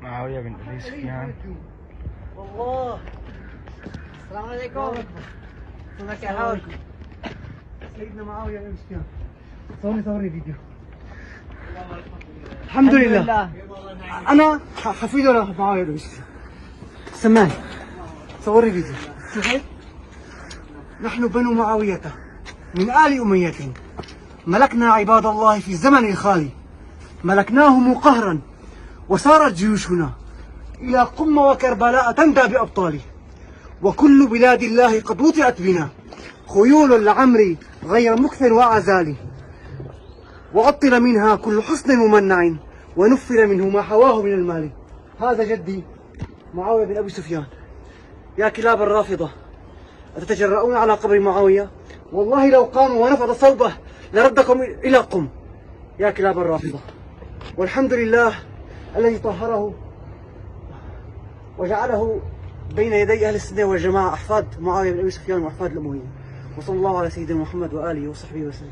معاوية بن أبي سفيان. والله. السلام عليكم. كيفك يا حاج؟ سيدنا معاوية بن أبي سفيان. صوري فيديو. الحمد لله. أنا حفيد معاوية بن أبي سفيان. سمعني. صوري فيديو. نحن بنو معاوية من آل أمية ملكنا عباد الله في الزمن الخالي، ملكناهم قهرا وسارت جيوشنا إلى قمة وكربلاء تندى بأبطاله، وكل بلاد الله قد وطئت بنا خيول لعمري غير مكث وعزال، وعطل منها كل حصن ممنع ونفر منه ما حواه من المال. هذا جدي معاوية بن أبي سفيان. يا كلاب الرافضة أتتجرؤون على قبر معاوية؟ والله لو قاموا ونفض صوبه لردكم إلى قم يا كلاب الرافضة. والحمد لله الذي طهره وجعله بين يدي أهل السنة والجماعة أحفاد معاوية بن أبي سفيان وأحفاد الأموية. وصلى الله على سيدنا محمد وآله وصحبه وسلم.